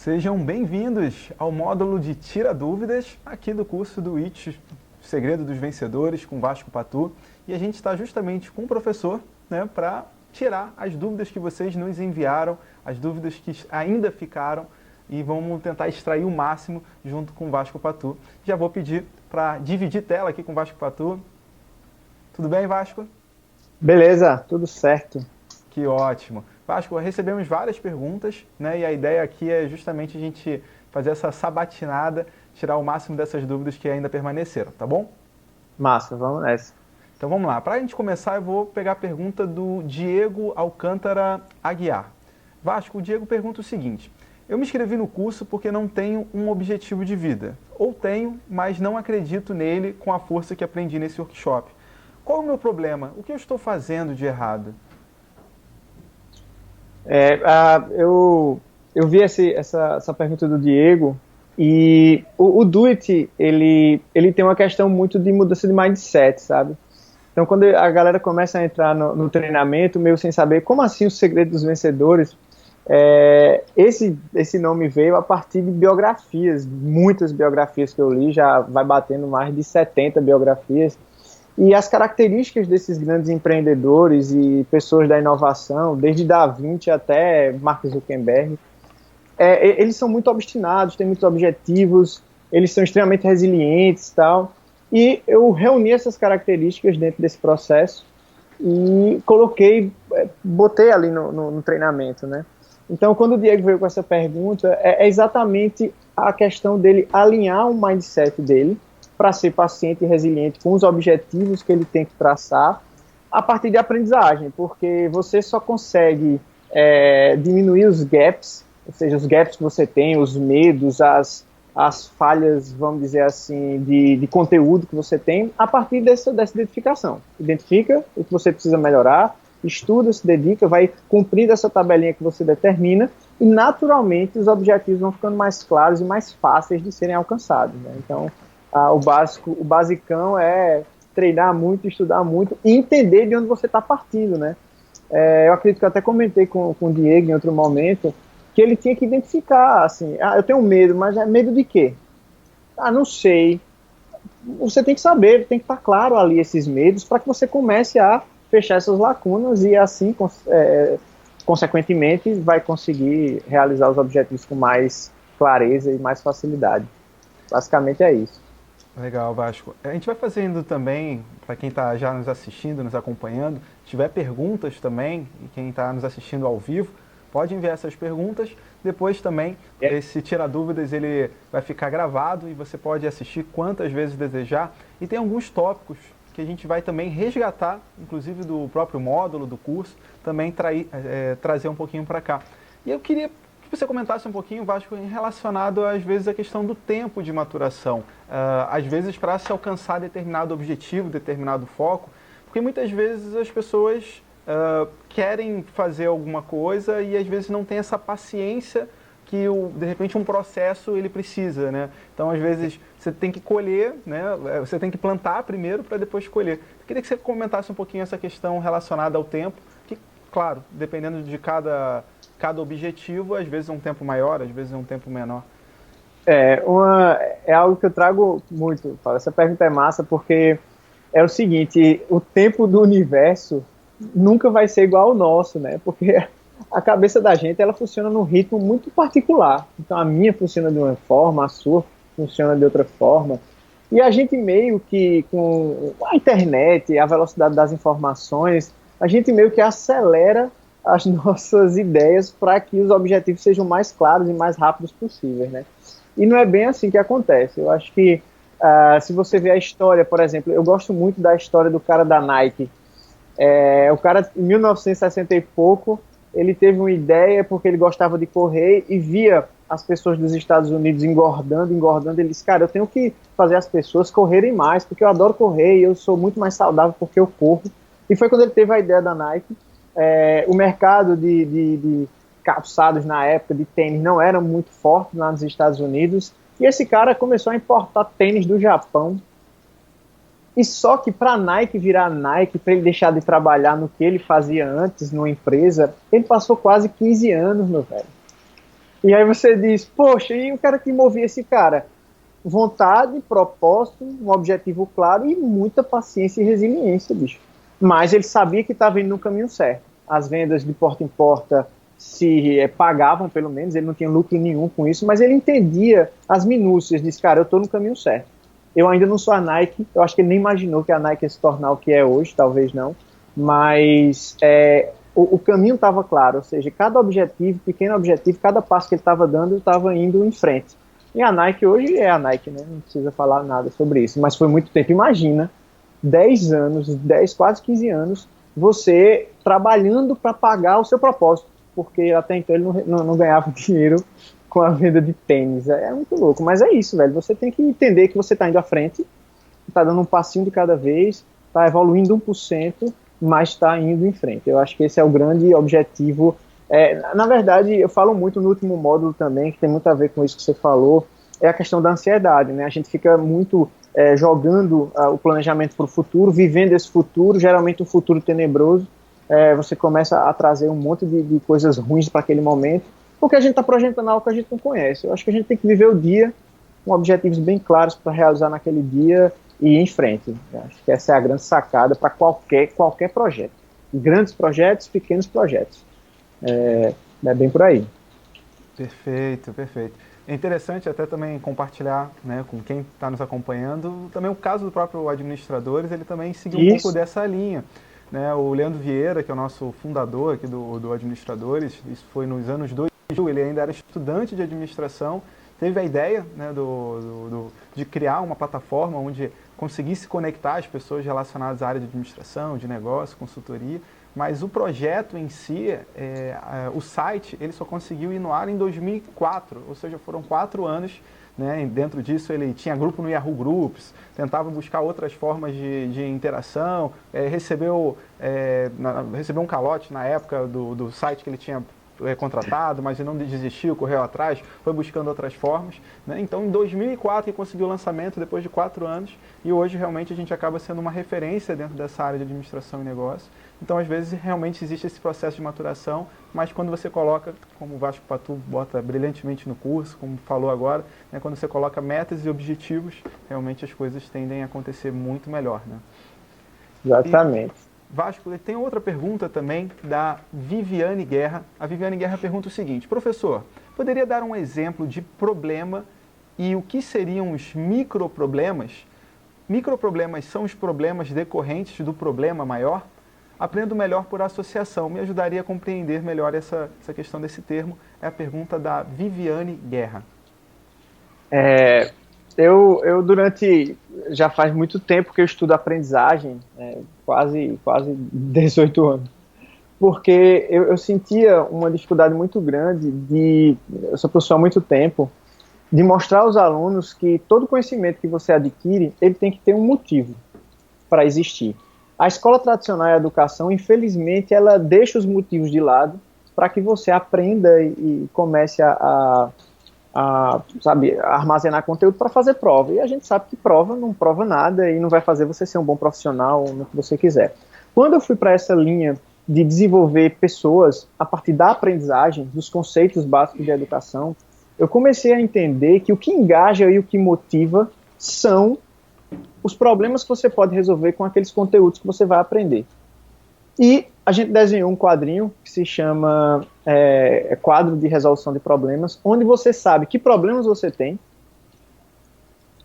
Sejam bem-vindos ao módulo de Tira Dúvidas, aqui do curso do IT, Segredo dos Vencedores, com Vasco Patu. E a gente está justamente com o professor, né, para tirar as dúvidas que vocês nos enviaram, as dúvidas que ainda ficaram, e vamos tentar extrair o máximo junto com o Vasco Patu. Já vou pedir para dividir tela aqui com o Vasco Patu. Tudo bem, Vasco? Beleza, tudo certo. Que ótimo. Vasco, recebemos várias perguntas, né? E a ideia aqui é justamente a gente fazer essa sabatinada, tirar o máximo dessas dúvidas que ainda permaneceram, tá bom? Massa, vamos nessa. Então vamos lá. Para a gente começar, eu vou pegar a pergunta do Diego Alcântara Aguiar. Vasco, o Diego pergunta o seguinte: eu me inscrevi no curso porque não tenho um objetivo de vida. Ou tenho, mas não acredito nele com a força que aprendi nesse workshop. Qual é o meu problema? O que eu estou fazendo de errado? Eu vi essa pergunta do Diego, e o Do It, ele tem uma questão muito de mudança de mindset, sabe? Então, quando a galera começa a entrar no treinamento, meio sem saber, como assim o segredo dos vencedores, esse nome veio a partir de biografias, muitas biografias que eu li, já vai batendo mais de 70 biografias, e as características desses grandes empreendedores e pessoas da inovação, desde Da Vinci até Mark Zuckerberg, eles são muito obstinados, têm muitos objetivos, eles são extremamente resilientes e tal. E eu reuni essas características dentro desse processo e botei ali no treinamento, né? Então, quando o Diego veio com essa pergunta, é exatamente a questão dele alinhar o mindset dele para ser paciente e resiliente com os objetivos que ele tem que traçar a partir de aprendizagem, porque você só consegue diminuir os gaps, ou seja, os gaps que você tem, os medos, as falhas, vamos dizer assim, de conteúdo que você tem, a partir dessa identificação. Identifica o que você precisa melhorar, estuda, se dedica, vai cumprindo essa tabelinha que você determina, e naturalmente os objetivos vão ficando mais claros e mais fáceis de serem alcançados, né? Então, o basicão é treinar muito, estudar muito e entender de onde você está partindo, né? Eu acredito que eu até comentei com o Diego em outro momento que ele tinha que identificar, assim, eu tenho medo, mas é medo de quê? Não sei. Você tem que saber, tem que estar claro ali esses medos para que você comece a fechar essas lacunas e assim, consequentemente, vai conseguir realizar os objetivos com mais clareza e mais facilidade. Basicamente é isso. Legal, Vasco. A gente vai fazendo também, para quem está já nos assistindo, nos acompanhando, se tiver perguntas também, e quem está nos assistindo ao vivo, pode enviar essas perguntas. Depois também, esse Tira Dúvidas, ele vai ficar gravado e você pode assistir quantas vezes desejar. E tem alguns tópicos que a gente vai também resgatar, inclusive do próprio módulo, do curso, também trazer um pouquinho para cá. E eu queria que você comentasse um pouquinho, Vasco, relacionado às vezes à questão do tempo de maturação. Às vezes para se alcançar determinado objetivo, determinado foco, porque muitas vezes as pessoas querem fazer alguma coisa e às vezes não tem essa paciência que de repente um processo ele precisa, né? Então às vezes você tem que colher, né? Você tem que plantar primeiro para depois colher. Eu queria que você comentasse um pouquinho essa questão relacionada ao tempo, que, claro, dependendo de cada objetivo, às vezes é um tempo maior, às vezes é um tempo menor. É algo que eu trago muito, Paulo. Essa pergunta é massa porque é o seguinte: o tempo do universo nunca vai ser igual ao nosso, né? Porque a cabeça da gente, ela funciona num ritmo muito particular. Então a minha funciona de uma forma, a sua funciona de outra forma. E a gente meio que, com a internet, a velocidade das informações, a gente meio que acelera as nossas ideias para que os objetivos sejam mais claros e mais rápidos possíveis, né? E não é bem assim que acontece. Eu acho que, se você ver a história, por exemplo, eu gosto muito da história do cara da Nike. O cara, em 1960 e pouco, ele teve uma ideia porque ele gostava de correr e via as pessoas dos Estados Unidos engordando. Ele disse, cara, eu tenho que fazer as pessoas correrem mais, porque eu adoro correr e eu sou muito mais saudável porque eu corro. E foi quando ele teve a ideia da Nike. O mercado de calçados na época, de tênis, não era muito forte lá nos Estados Unidos, e esse cara começou a importar tênis do Japão. E só que para a Nike virar Nike, para ele deixar de trabalhar no que ele fazia antes, numa empresa, ele passou quase 15 anos, meu velho. E aí você diz, poxa, e o cara que movia esse cara? Vontade, propósito, um objetivo claro e muita paciência e resiliência, bicho. Mas ele sabia que estava indo no caminho certo. As vendas de porta em porta se pagavam, pelo menos, ele não tinha lucro nenhum com isso, mas ele entendia as minúcias, disse, cara, eu estou no caminho certo. Eu ainda não sou a Nike, eu acho que ele nem imaginou que a Nike ia se tornar o que é hoje, talvez não, mas o caminho estava claro, ou seja, cada objetivo, pequeno objetivo, cada passo que ele estava dando, ele estava indo em frente. E a Nike hoje é a Nike, né? Não precisa falar nada sobre isso, mas foi muito tempo. Imagina, 10 anos, 10, quase 15 anos, você trabalhando para pagar o seu propósito, porque até então ele não ganhava dinheiro com a venda de tênis. É muito louco, mas é isso, velho. Você tem que entender que você está indo à frente, está dando um passinho de cada vez, está evoluindo 1%, mas está indo em frente. Eu acho que esse é o grande objetivo. Na verdade, eu falo muito no último módulo também, que tem muito a ver com isso que você falou, é a questão da ansiedade, né? A gente fica muito jogando o planejamento para o futuro, vivendo esse futuro, geralmente um futuro tenebroso. Você começa a trazer um monte de coisas ruins para aquele momento, porque a gente está projetando algo que a gente não conhece. Eu acho que a gente tem que viver o dia com objetivos bem claros para realizar naquele dia e ir em frente. Eu acho que essa é a grande sacada para qualquer projeto. Grandes projetos, pequenos projetos. É bem por aí. Perfeito, perfeito. É interessante até também compartilhar, né, com quem está nos acompanhando, também o caso do próprio Administradores, ele também seguiu um pouco dessa linha. Né? O Leandro Vieira, que é o nosso fundador aqui do Administradores, isso foi nos anos 2000, ele ainda era estudante de administração, teve a ideia, né, de criar uma plataforma onde conseguisse conectar as pessoas relacionadas à área de administração, de negócio, consultoria, mas o projeto em si, o site, ele só conseguiu ir no ar em 2004, ou seja, foram 4 anos, né? Dentro disso ele tinha grupo no Yahoo Groups, tentava buscar outras formas de interação, recebeu um calote na época do site que ele tinha contratado, mas ele não desistiu, correu atrás, foi buscando outras formas. Né? Então, em 2004, ele conseguiu o lançamento depois de 4 anos, e hoje realmente a gente acaba sendo uma referência dentro dessa área de administração e negócio. Então, às vezes, realmente existe esse processo de maturação, mas quando você coloca, como o Vasco Patu bota brilhantemente no curso, como falou agora, né, quando você coloca metas e objetivos, realmente as coisas tendem a acontecer muito melhor. Né? Exatamente. Vasco, tem outra pergunta também da Viviane Guerra. A Viviane Guerra pergunta o seguinte: professor, poderia dar um exemplo de problema e o que seriam os microproblemas? Microproblemas são os problemas decorrentes do problema maior? Aprendo melhor por associação. Me ajudaria a compreender melhor essa questão desse termo? É a pergunta da Viviane Guerra. Eu já faz muito tempo que eu estudo aprendizagem, quase 18 anos, porque eu sentia uma dificuldade muito grande eu sou professor há muito tempo, de mostrar aos alunos que todo conhecimento que você adquire, ele tem que ter um motivo para existir. A escola tradicional e a educação, infelizmente, ela deixa os motivos de lado para que você aprenda e comece a armazenar conteúdo para fazer prova. E a gente sabe que prova não prova nada e não vai fazer você ser um bom profissional no que você quiser. Quando eu fui para essa linha de desenvolver pessoas a partir da aprendizagem, dos conceitos básicos de educação, eu comecei a entender que o que engaja e o que motiva são os problemas que você pode resolver com aqueles conteúdos que você vai aprender. E a gente desenhou um quadrinho que se chama Quadro de Resolução de Problemas, onde você sabe que problemas você tem.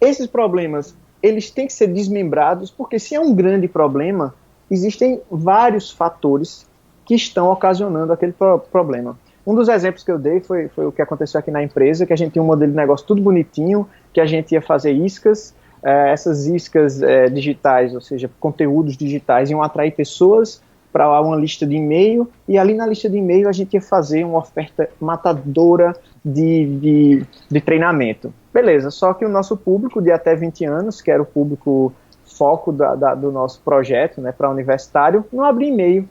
Esses problemas, eles têm que ser desmembrados, porque se é um grande problema, existem vários fatores que estão ocasionando aquele problema. Um dos exemplos que eu dei foi o que aconteceu aqui na empresa, que a gente tinha um modelo de negócio tudo bonitinho, que a gente ia fazer iscas, essas iscas digitais, ou seja, conteúdos digitais, iam atrair pessoas para uma lista de e-mail, e ali na lista de e-mail a gente ia fazer uma oferta matadora de treinamento. Beleza, só que o nosso público de até 20 anos, que era o público foco do nosso projeto, né, para universitário, não abria e-mail.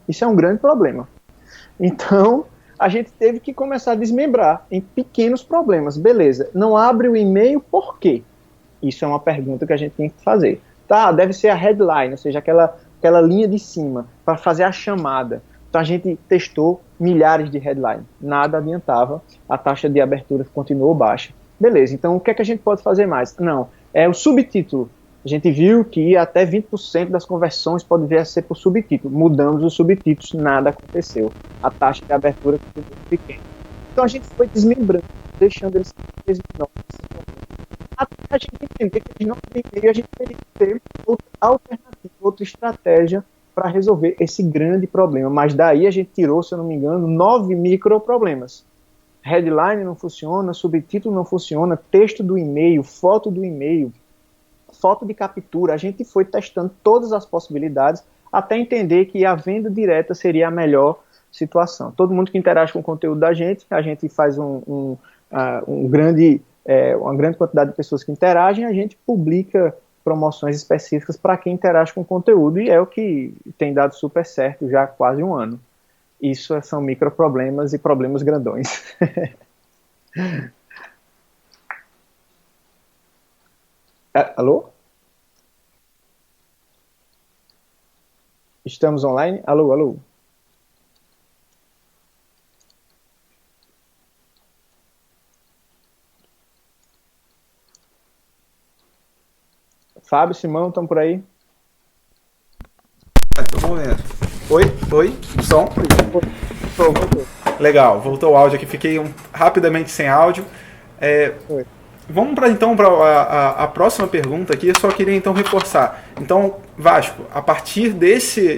Isso é um grande problema. Então, a gente teve que começar a desmembrar em pequenos problemas. Beleza, não abre o e-mail por quê? Isso é uma pergunta que a gente tem que fazer. Tá, deve ser a headline, ou seja, aquela linha de cima, para fazer a chamada. Então a gente testou milhares de headlines, nada adiantava, a taxa de abertura continuou baixa. Beleza, então o que é que a gente pode fazer mais? Não, é o subtítulo. A gente viu que até 20% das conversões pode vir a ser por subtítulo. Mudamos os subtítulos, nada aconteceu. A taxa de abertura continuou pequena. Então a gente foi desmembrando, deixando eles até a gente entender que eles não têm meio, a gente teria que ter outra alternativa, outra estratégia para resolver esse grande problema. Mas daí a gente tirou, se eu não me engano, 9 microproblemas. Headline não funciona, subtítulo não funciona, texto do e-mail, foto do e-mail, foto de captura. A gente foi testando todas as possibilidades até entender que a venda direta seria a melhor situação. Todo mundo que interage com o conteúdo da gente, a gente faz uma grande quantidade de pessoas que interagem, a gente publica promoções específicas para quem interage com o conteúdo, e é o que tem dado super certo já há quase um ano. Isso são microproblemas e problemas grandões. Alô? Estamos online? Alô, alô? Fábio, Simão, estão por aí? Tô vendo. Oi, som? Voltou. Legal, voltou o áudio aqui, fiquei rapidamente sem áudio. Vamos então para a próxima pergunta aqui. Eu só queria então reforçar. Então, Vasco, a partir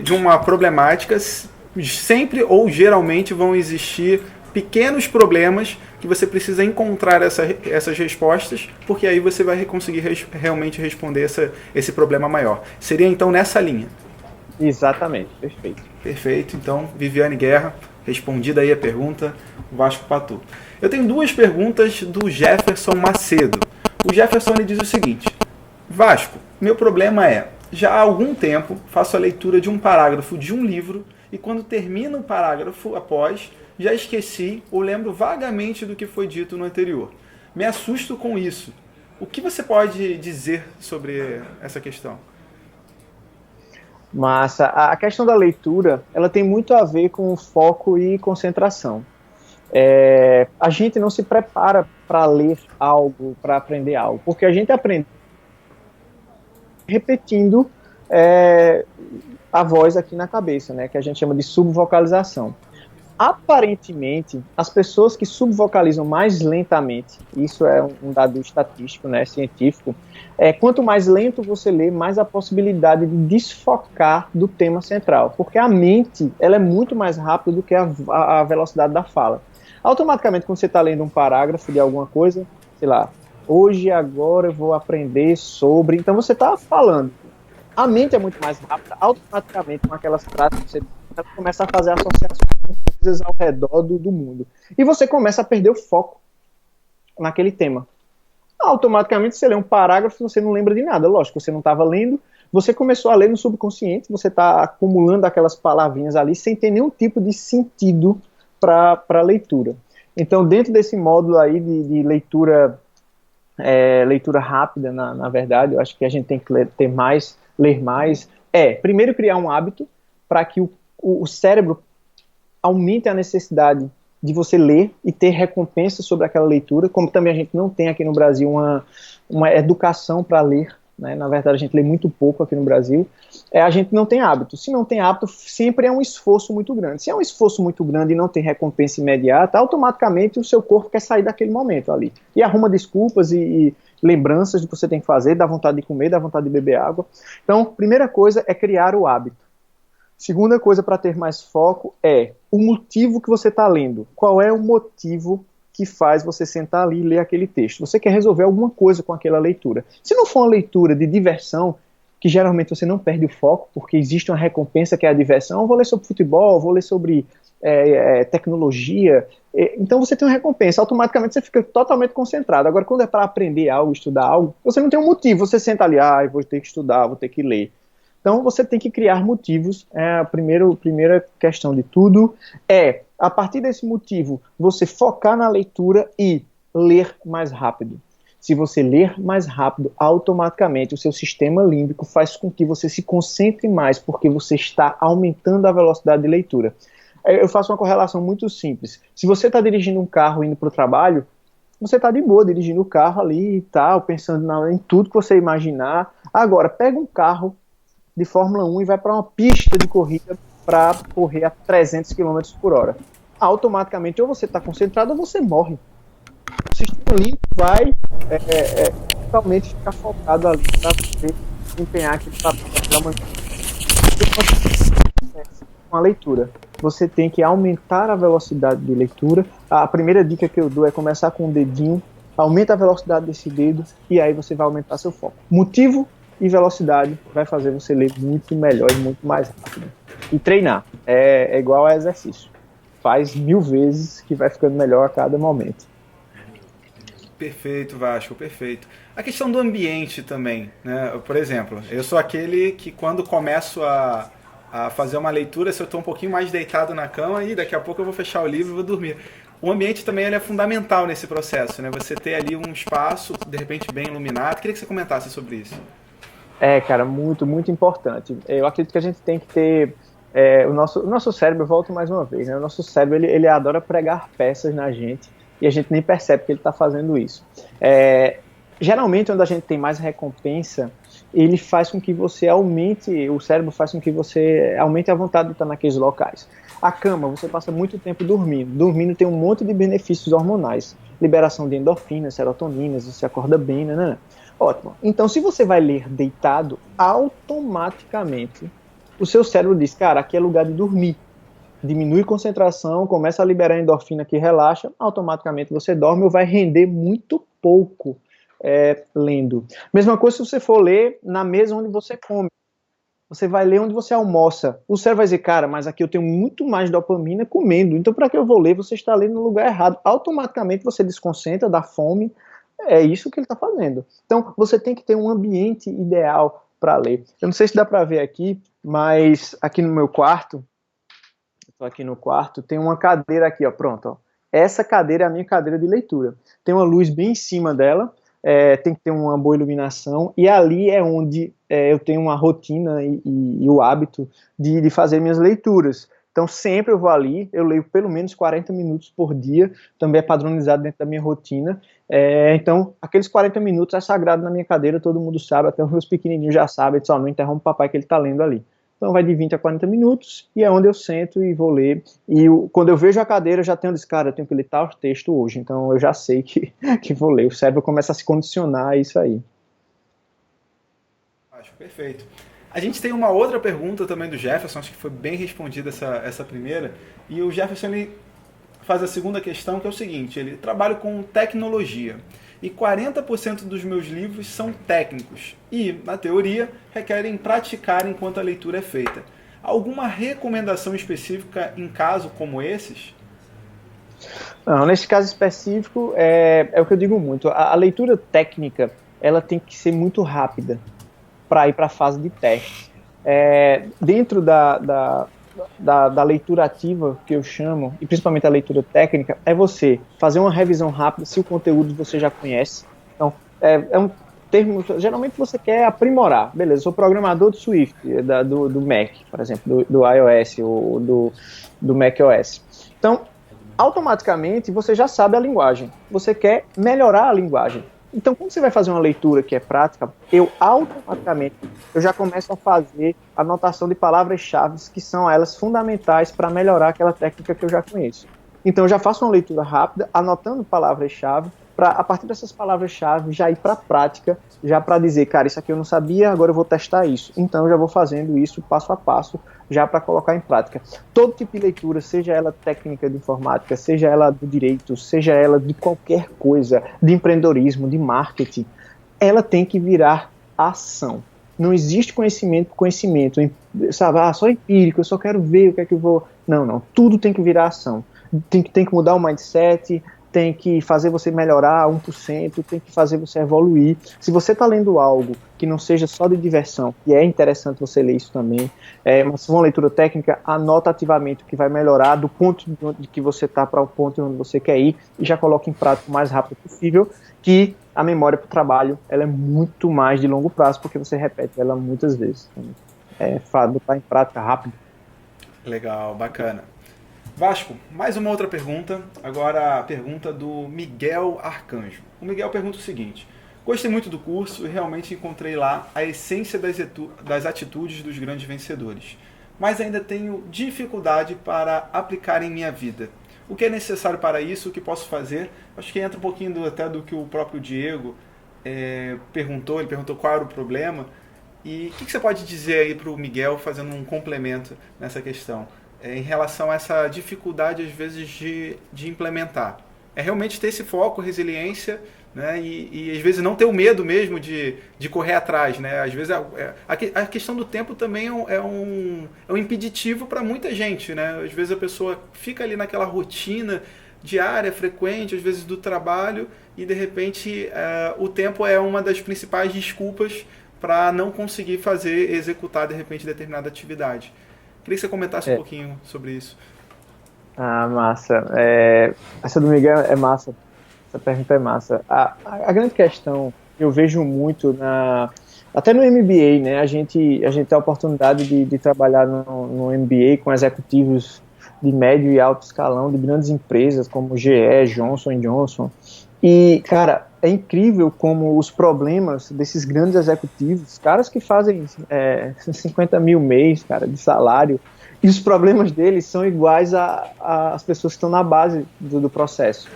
de uma problemática, sempre ou geralmente vão existir pequenos problemas que você precisa encontrar essas respostas, porque aí você vai conseguir realmente responder esse problema maior. Seria então nessa linha? Exatamente, perfeito. Perfeito, então, Viviane Guerra, respondida aí a pergunta, Vasco Patu. Eu tenho 2 perguntas do Jefferson Macedo. O Jefferson ele diz o seguinte: Vasco, meu problema é, já há algum tempo faço a leitura de um parágrafo de um livro e quando termino o parágrafo após, já esqueci ou lembro vagamente do que foi dito no anterior. Me assusto com isso. O que você pode dizer sobre essa questão? Massa. A questão da leitura, ela tem muito a ver com foco e concentração. A gente não se prepara para ler algo, para aprender algo, porque a gente aprende repetindo a voz aqui na cabeça, né, que a gente chama de subvocalização. Aparentemente, as pessoas que subvocalizam mais lentamente, isso é um dado estatístico, né, científico, quanto mais lento você lê, mais a possibilidade de desfocar do tema central, porque a mente ela é muito mais rápida do que a velocidade da fala. Automaticamente, quando você está lendo um parágrafo de alguma coisa, sei lá, hoje, agora eu vou aprender sobre... Então você está falando. A mente é muito mais rápida, automaticamente com aquelas frases que você começa a fazer associações com coisas ao redor do mundo. E você começa a perder o foco naquele tema. Automaticamente você lê um parágrafo e você não lembra de nada. Lógico, você não estava lendo, você começou a ler no subconsciente, você está acumulando aquelas palavrinhas ali sem ter nenhum tipo de sentido para a leitura. Então, dentro desse módulo aí de leitura, leitura rápida, na verdade, eu acho que a gente tem que ler mais, primeiro criar um hábito para que o cérebro aumente a necessidade de você ler e ter recompensa sobre aquela leitura, como também a gente não tem aqui no Brasil uma educação para ler, né? Na verdade a gente lê muito pouco aqui no Brasil, a gente não tem hábito. Se não tem hábito, sempre é um esforço muito grande. Se é um esforço muito grande e não tem recompensa imediata, automaticamente o seu corpo quer sair daquele momento ali, e arruma desculpas e lembranças do que você tem que fazer, dá vontade de comer, dá vontade de beber água. Então, primeira coisa é criar o hábito. Segunda coisa para ter mais foco é o motivo que você está lendo. Qual é o motivo que faz você sentar ali e ler aquele texto? Você quer resolver alguma coisa com aquela leitura. Se não for uma leitura de diversão, que geralmente você não perde o foco, porque existe uma recompensa que é a diversão, eu vou ler sobre futebol, vou ler sobre tecnologia, então você tem uma recompensa, automaticamente você fica totalmente concentrado. Agora, quando é para aprender algo, estudar algo, você não tem um motivo, você senta ali, eu vou ter que estudar, vou ter que ler. Então você tem que criar motivos. A primeira questão de tudo a partir desse motivo, você focar na leitura e ler mais rápido. Se você ler mais rápido, automaticamente o seu sistema límbico faz com que você se concentre mais, porque você está aumentando a velocidade de leitura. Eu faço uma correlação muito simples. Se você está dirigindo um carro indo para o trabalho, você está de boa dirigindo o carro ali e tal, pensando em tudo que você imaginar. Agora, pega um carro de Fórmula 1 e vai para uma pista de corrida para correr a 300 km por hora. Automaticamente, ou você está concentrado ou você morre. O sistema limpo vai totalmente ficar focado ali para você empenhar aquele papel da manhã. Uma leitura. Você tem que aumentar a velocidade de leitura. A primeira dica que eu dou é começar com o dedinho, aumenta a velocidade desse dedo e aí você vai aumentar seu foco. Motivo e velocidade vai fazer você ler muito melhor e muito mais rápido. E treinar. É igual a exercício. Faz 1000 vezes que vai ficando melhor a cada momento. Perfeito, Vasco, perfeito. A questão do ambiente também, né? Por exemplo, eu sou aquele que quando começo a fazer uma leitura, se eu estou um pouquinho mais deitado na cama, e daqui a pouco eu vou fechar o livro e vou dormir. O ambiente também ele é fundamental nesse processo, né? Você ter ali um espaço, de repente, bem iluminado. Queria que você comentasse sobre isso. Cara, muito, muito importante. Eu acredito que a gente tem que ter... o nosso cérebro, eu volto mais uma vez, né? O nosso cérebro, ele adora pregar peças na gente e a gente nem percebe que ele está fazendo isso. Geralmente, onde a gente tem mais recompensa, ele faz com que você aumente, o cérebro faz com que você aumente a vontade de estar naqueles locais. A cama, você passa muito tempo dormindo. Dormindo tem um monte de benefícios hormonais. Liberação de endorfinas, serotoninas, você acorda bem, né? Ótimo. Então, se você vai ler deitado, automaticamente o seu cérebro diz, cara, aqui é lugar de dormir. Diminui concentração, começa a liberar endorfina que relaxa, automaticamente você dorme ou vai render muito pouco lendo. Mesma coisa se você for ler na mesa onde você come. Você vai ler onde você almoça. O cérebro vai dizer, cara, mas aqui eu tenho muito mais dopamina comendo, então para que eu vou ler? Você está lendo no lugar errado. Automaticamente você desconcentra, dá fome. É isso que ele está fazendo. Então, você tem que ter um ambiente ideal para ler. Eu não sei se dá para ver aqui, mas aqui no meu quarto, estou aqui no quarto, tem uma cadeira aqui, ó, pronto. Ó. Essa cadeira é a minha cadeira de leitura. Tem uma luz bem em cima dela, tem que ter uma boa iluminação, e ali é onde eu tenho uma rotina e o hábito de fazer minhas leituras. Então, sempre eu vou ali, eu leio pelo menos 40 minutos por dia, também é padronizado dentro da minha rotina. Então, aqueles 40 minutos é sagrado na minha cadeira, todo mundo sabe, até os meus pequenininhos já sabem, só não interrompe o papai que ele está lendo ali. Então, vai de 20 a 40 minutos, e é onde eu sento e vou ler. E quando eu vejo a cadeira, eu já tenho cara, eu tenho que ler tal texto hoje, então eu já sei que vou ler. O cérebro começa a se condicionar a isso aí. Acho perfeito. A gente tem uma outra pergunta também do Jefferson, acho que foi bem respondida essa primeira, e o Jefferson ele faz a segunda questão, que é o seguinte, ele trabalha com tecnologia, e 40% dos meus livros são técnicos, e, na teoria, requerem praticar enquanto a leitura é feita. Alguma recomendação específica em casos como esses? Não, nesse caso específico, é o que eu digo muito, a leitura técnica, ela tem que ser muito rápida, para ir para a fase de teste. Dentro da leitura ativa, que eu chamo, e principalmente a leitura técnica, é você fazer uma revisão rápida se o conteúdo você já conhece. Então, é um termo, geralmente você quer aprimorar. Beleza, eu sou programador do Swift, do Mac, por exemplo, do iOS ou do macOS. Então, automaticamente você já sabe a linguagem. Você quer melhorar a linguagem. Então, quando você vai fazer uma leitura que é prática, eu já começo a fazer anotação de palavras-chave que são elas fundamentais para melhorar aquela técnica que eu já conheço. Então, eu já faço uma leitura rápida, anotando palavras-chave, para, a partir dessas palavras-chave, já ir para a prática, já para dizer, cara, isso aqui eu não sabia, agora eu vou testar isso. Então, eu já vou fazendo isso passo a passo, já para colocar em prática. Todo tipo de leitura, seja ela técnica de informática, seja ela do direito, seja ela de qualquer coisa, de empreendedorismo, de marketing, ela tem que virar ação. Não existe conhecimento por conhecimento, sabe? Só empírico, eu só quero ver o que é que eu vou... Não, tudo tem que virar ação. Tem que mudar o mindset, tem que fazer você melhorar 1%, tem que fazer você evoluir. Se você está lendo algo que não seja só de diversão, e é interessante você ler isso também, mas se for uma leitura técnica, anota ativamente o que vai melhorar do ponto de que você está para o ponto onde você quer ir e já coloque em prática o mais rápido possível, que a memória para o trabalho ela é muito mais de longo prazo, porque você repete ela muitas vezes. Botar em prática rápido. Legal, bacana. Vasco, mais uma outra pergunta. Agora a pergunta do Miguel Arcanjo. O Miguel pergunta o seguinte: gostei muito do curso e realmente encontrei lá a essência das atitudes dos grandes vencedores. Mas ainda tenho dificuldade para aplicar em minha vida. O que é necessário para isso? O que posso fazer? Acho que entra um pouquinho até do que o próprio Diego perguntou. Ele perguntou qual era o problema. E o que você pode dizer aí para o Miguel, fazendo um complemento nessa questão, em relação a essa dificuldade, às vezes, de implementar? É realmente ter esse foco, resiliência, né? E às vezes não ter o medo mesmo de correr atrás, né? Às vezes a questão do tempo também é um impeditivo para muita gente, né? Às vezes a pessoa fica ali naquela rotina diária, frequente, às vezes do trabalho, e de repente o tempo é uma das principais desculpas para não conseguir executar de repente determinada atividade. Queria que você comentasse um pouquinho sobre isso. Ah, massa. Essa do Miguel é massa. Essa pergunta é massa. A grande questão que eu vejo muito até no MBA, né? A gente tem a oportunidade de trabalhar no MBA com executivos de médio e alto escalão de grandes empresas como GE, Johnson Johnson. E, cara, é incrível como os problemas desses grandes executivos, caras que fazem 50 mil mês, cara, de salário, e os problemas deles são iguais às pessoas que estão na base do processo.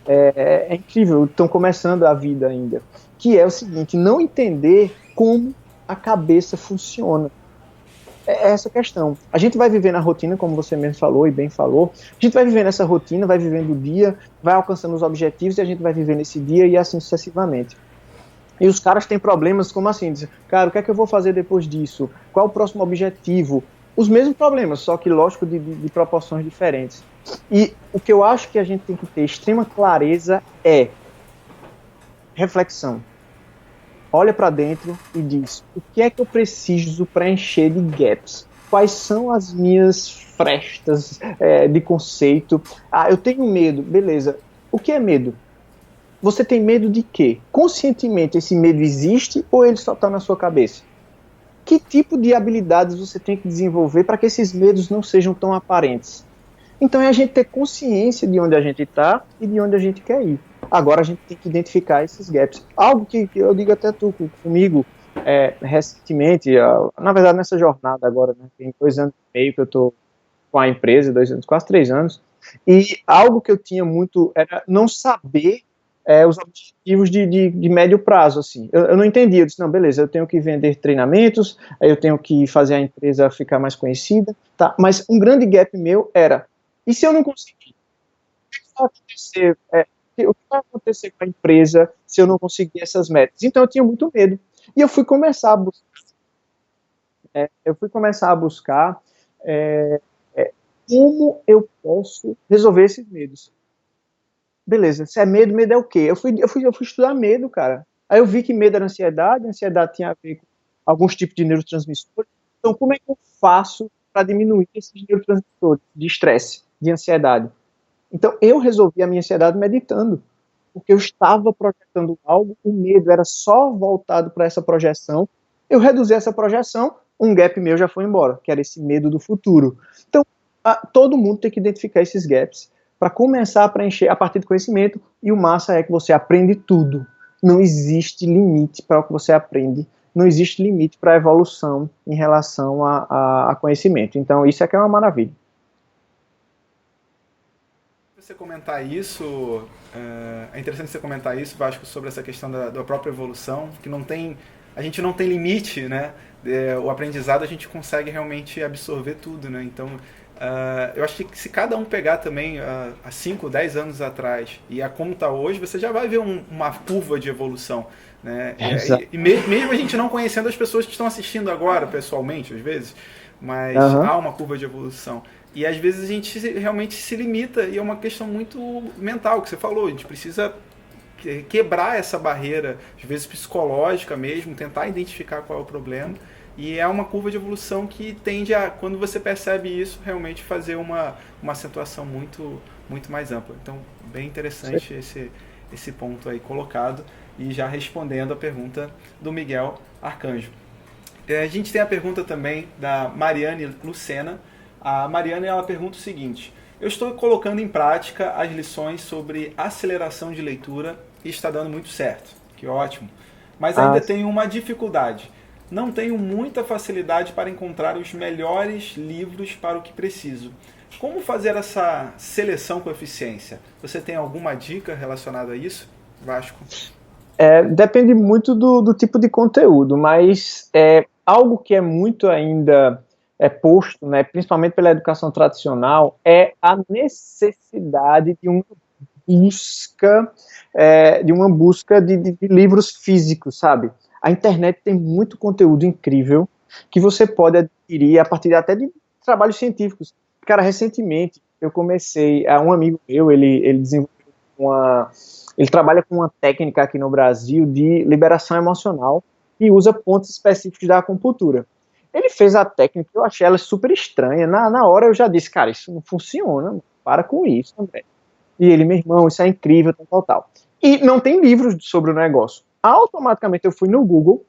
É incrível, estão começando a vida ainda. Que é o seguinte: não entender como a cabeça funciona. É essa questão. A gente vai viver na rotina, como você mesmo falou e bem falou. A gente vai viver nessa rotina, vai vivendo o dia, vai alcançando os objetivos e a gente vai viver nesse dia e assim sucessivamente. E os caras têm problemas como assim, dizem, cara, o que é que eu vou fazer depois disso? Qual é o próximo objetivo? Os mesmos problemas, só que, lógico, de proporções diferentes. E o que eu acho que a gente tem que ter extrema clareza é reflexão. Olha para dentro e diz, o que é que eu preciso preencher de gaps? Quais são as minhas frestas de conceito? Ah, eu tenho medo, beleza. O que é medo? Você tem medo de quê? Conscientemente esse medo existe ou ele só está na sua cabeça? Que tipo de habilidades você tem que desenvolver para que esses medos não sejam tão aparentes? Então é a gente ter consciência de onde a gente está e de onde a gente quer ir. Agora a gente tem que identificar esses gaps. Algo que eu digo até tu comigo recentemente, na verdade nessa jornada agora, né, tem 2 anos e meio que eu estou com a empresa, 2 anos, quase 3 anos, e algo que eu tinha muito era não saber os objetivos de médio prazo, assim. Eu não entendia, eu disse, não, beleza, eu tenho que vender treinamentos, eu tenho que fazer a empresa ficar mais conhecida, tá? Mas um grande gap meu era, e se eu não conseguir? O que vai acontecer com a empresa se eu não conseguir essas metas? Então eu tinha muito medo. E eu fui começar a buscar como eu posso resolver esses medos. Beleza, se é medo, medo é o quê? Eu fui estudar medo, cara. Aí eu vi que medo era ansiedade tinha a ver com alguns tipos de neurotransmissores. Então, como é que eu faço para diminuir esses neurotransmissores de estresse, de ansiedade? Então, eu resolvi a minha ansiedade meditando, porque eu estava projetando algo, o medo era só voltado para essa projeção. Eu reduzi essa projeção, um gap meu já foi embora, que era esse medo do futuro. Então, todo mundo tem que identificar esses gaps para começar a preencher a partir do conhecimento, e o massa é que você aprende tudo. Não existe limite para o que você aprende, não existe limite para a evolução em relação a conhecimento. Então, isso é que é uma maravilha. Você comentar isso, é interessante você comentar isso, Vasco, sobre essa questão da própria evolução, que a gente não tem limite, né? O aprendizado a gente consegue realmente absorver tudo, né? Então, eu acho que se cada um pegar também há 5, 10 anos atrás e a como está hoje, você já vai ver uma curva de evolução, né? E mesmo a gente não conhecendo as pessoas que estão assistindo agora, pessoalmente, às vezes, mas há uma curva de evolução. E às vezes a gente realmente se limita, e é uma questão muito mental que você falou, a gente precisa quebrar essa barreira, às vezes psicológica mesmo, tentar identificar qual é o problema, e é uma curva de evolução que tende a, quando você percebe isso, realmente fazer uma acentuação muito, muito mais ampla. Então, bem interessante esse ponto aí colocado, e já respondendo a pergunta do Miguel Arcanjo. A gente tem a pergunta também da Mariane Lucena. A Mariana, ela pergunta o seguinte: Eu estou colocando em prática as lições sobre aceleração de leitura e está dando muito certo. Que ótimo. Mas ainda tenho uma dificuldade. Não tenho muita facilidade para encontrar os melhores livros para o que preciso. Como fazer essa seleção com eficiência? Você tem alguma dica relacionada a isso, Vasco? Depende muito do tipo de conteúdo, mas algo que é muito ainda posto, né, principalmente pela educação tradicional, é a necessidade de uma busca de livros físicos, sabe? A internet tem muito conteúdo incrível que você pode adquirir a partir até de trabalhos científicos. Cara, recentemente eu comecei, um amigo meu, ele desenvolveu ele trabalha com uma técnica aqui no Brasil de liberação emocional e usa pontos específicos da acupuntura. Ele fez a técnica, eu achei ela super estranha. Na hora eu já disse, cara, isso não funciona, para com isso, André. E ele, meu irmão, isso é incrível, tal. E não tem livros sobre o negócio. Automaticamente eu fui no Google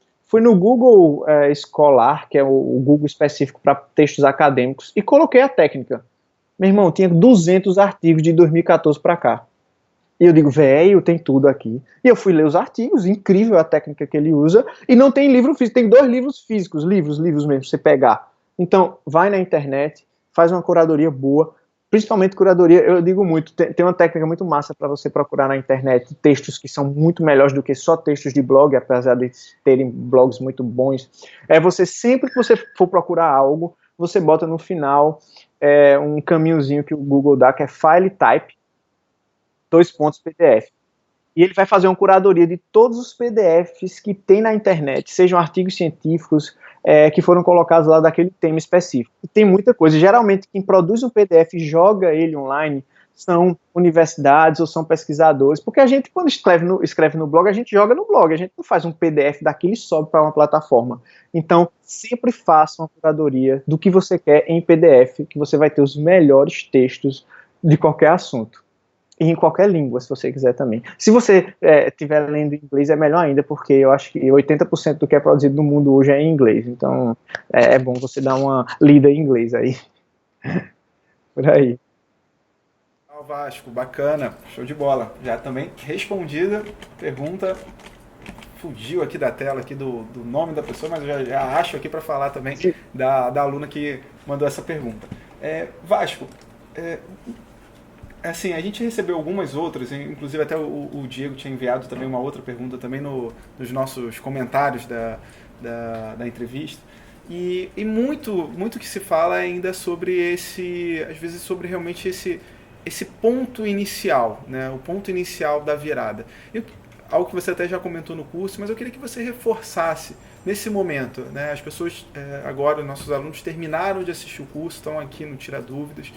Escolar, que é o Google específico para textos acadêmicos, e coloquei a técnica. Meu irmão, tinha 200 artigos de 2014 para cá. E eu digo, velho, tem tudo aqui. E eu fui ler os artigos, incrível a técnica que ele usa, e não tem livro físico, tem 2 livros físicos, livros mesmo, você pegar. Então, vai na internet, faz uma curadoria boa, principalmente curadoria, eu digo muito, tem uma técnica muito massa para você procurar na internet textos que são muito melhores do que só textos de blog, apesar de terem blogs muito bons. Você, sempre que você for procurar algo, você bota no final um caminhozinho que o Google dá, que é file type, PDF. E ele vai fazer uma curadoria de todos os PDFs que tem na internet, sejam artigos científicos que foram colocados lá daquele tema específico. E tem muita coisa. Geralmente, quem produz um PDF e joga ele online são universidades ou são pesquisadores, porque a gente, quando escreve no blog, a gente joga no blog, a gente não faz um PDF daquilo e sobe para uma plataforma. Então, sempre faça uma curadoria do que você quer em PDF, que você vai ter os melhores textos de qualquer assunto. E em qualquer língua, se você quiser também. Se você estiver lendo em inglês, é melhor ainda, porque eu acho que 80% do que é produzido no mundo hoje é em inglês. Então, é bom você dar uma lida em inglês aí. Por aí. Vasco, bacana, show de bola. Já também respondida, pergunta fugiu aqui da tela aqui do nome da pessoa, mas eu já acho aqui para falar também da aluna que mandou essa pergunta. Vasco, assim, a gente recebeu algumas outras, inclusive até o Diego tinha enviado também uma outra pergunta também nos nossos comentários da entrevista. E muito que se fala ainda sobre às vezes sobre realmente esse ponto inicial, né? O ponto inicial da virada. Algo que você até já comentou no curso, mas eu queria que você reforçasse nesse momento, né? As pessoas agora, nossos alunos terminaram de assistir o curso, estão aqui no Tira Dúvidas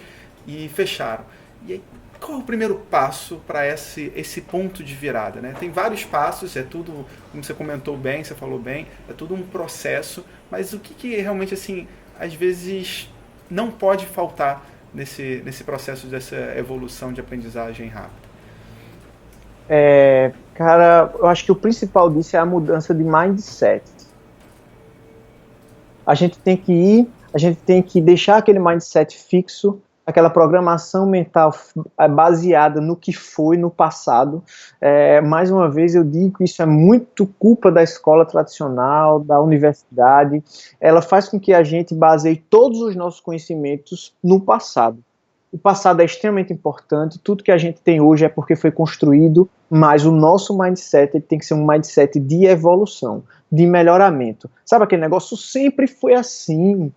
e fecharam. E aí, qual é o primeiro passo para esse ponto de virada, né? Tem vários passos, é tudo, como você comentou bem, você falou bem, é tudo um processo, mas o que realmente, assim, às vezes não pode faltar nesse processo dessa evolução de aprendizagem rápida? Cara, eu acho que o principal disso é a mudança de mindset. A gente tem que deixar aquele mindset fixo, aquela programação mental baseada no que foi no passado. Mais uma vez eu digo que isso é muito culpa da escola tradicional, da universidade. Ela faz com que a gente baseie todos os nossos conhecimentos no passado. O passado é extremamente importante, tudo que a gente tem hoje é porque foi construído, mas o nosso mindset ele tem que ser um mindset de evolução, de melhoramento. Sabe aquele negócio? Sempre foi assim.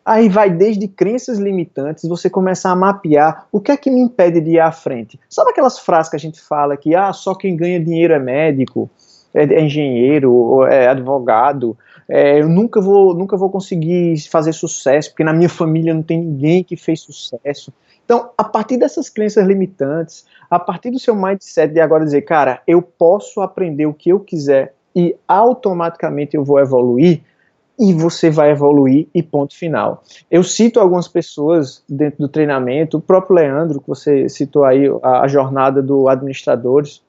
Aí vai desde crenças limitantes, você começar a mapear o que é que me impede de ir à frente. Sabe aquelas frases que a gente fala que só quem ganha dinheiro é médico, é engenheiro, é advogado, eu nunca vou conseguir fazer sucesso, porque na minha família não tem ninguém que fez sucesso. Então, a partir dessas crenças limitantes, a partir do seu mindset de agora dizer, cara, eu posso aprender o que eu quiser e automaticamente eu vou evoluir, e você vai evoluir e ponto final. Eu cito algumas pessoas dentro do treinamento, o próprio Leandro, que você citou aí, a jornada do Administradores,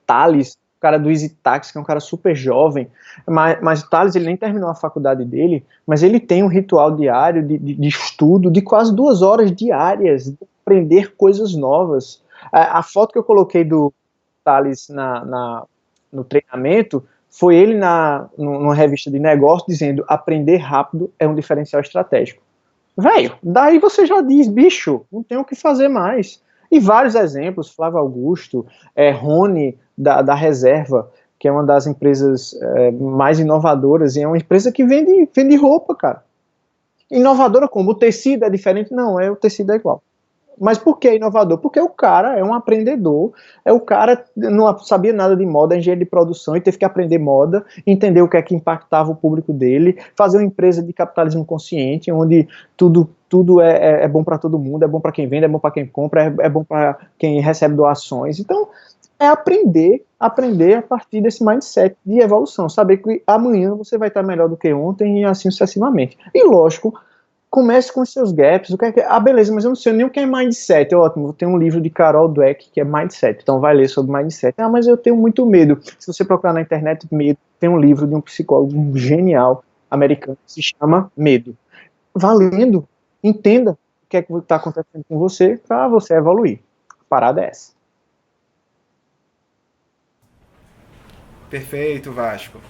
Thales, cara do Easy Tax, que é um cara super jovem, mas o Thales, ele nem terminou a faculdade dele, mas ele tem um ritual diário de estudo de quase 2 horas diárias, de aprender coisas novas. A foto que eu coloquei do Thales no treinamento foi ele numa revista de negócio dizendo: aprender rápido é um diferencial estratégico. Velho, daí você já diz, bicho, não tem o que fazer mais. E vários exemplos, Flávio Augusto, Rony da Reserva, que é uma das empresas mais inovadoras, e é uma empresa que vende roupa, cara. Inovadora como? O tecido é diferente? Não, o tecido é igual. Mas por que inovador? Porque o cara é um aprendedor, o cara não sabia nada de moda, engenheiro de produção, e teve que aprender moda, entender o que é que impactava o público dele, fazer uma empresa de capitalismo consciente, onde tudo é bom para todo mundo, é bom para quem vende, é bom para quem compra, é bom para quem recebe doações. Então, é aprender a partir desse mindset de evolução, saber que amanhã você vai estar melhor do que ontem e assim sucessivamente. E lógico, comece com os seus gaps. Beleza, mas eu não sei nem o que é mindset. Ótimo, tem um livro de Carol Dweck que é mindset, então vai ler sobre mindset. Mas eu tenho muito medo. Se você procurar na internet medo, tem um livro de um psicólogo genial americano que se chama Medo. Valendo, entenda o que é que está acontecendo com você para você evoluir. A parada é essa. Perfeito, Vasco.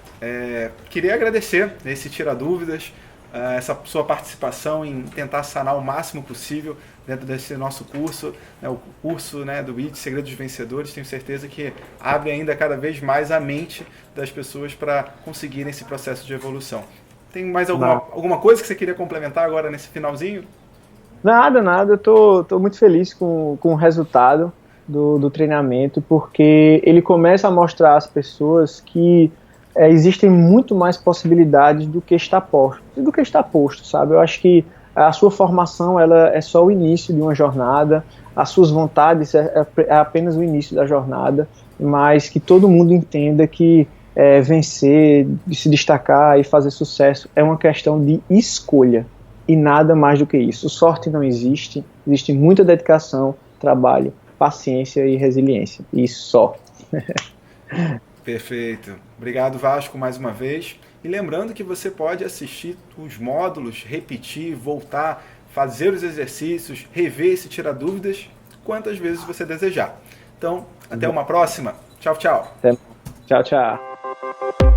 Queria agradecer esse Tira Dúvidas, essa sua participação em tentar sanar o máximo possível dentro desse nosso curso, o curso do IT, Segredos dos Vencedores. Tenho certeza que abre ainda cada vez mais a mente das pessoas para conseguirem esse processo de evolução. Tem mais alguma coisa que você queria complementar agora nesse finalzinho? Nada, eu tô muito feliz com o resultado do treinamento, porque ele começa a mostrar às pessoas que existem muito mais possibilidades do que está posto, sabe? Eu acho que a sua formação ela é só o início de uma jornada, as suas vontades é apenas o início da jornada, mas que todo mundo entenda que vencer, se destacar e fazer sucesso é uma questão de escolha e nada mais do que isso. Sorte não existe, existe muita dedicação, trabalho, paciência e resiliência, e só. Perfeito. Obrigado, Vasco, mais uma vez. E lembrando que você pode assistir os módulos, repetir, voltar, fazer os exercícios, rever esse Tira Dúvidas quantas vezes você desejar. Então, até uma próxima. Tchau, tchau. Tchau, tchau.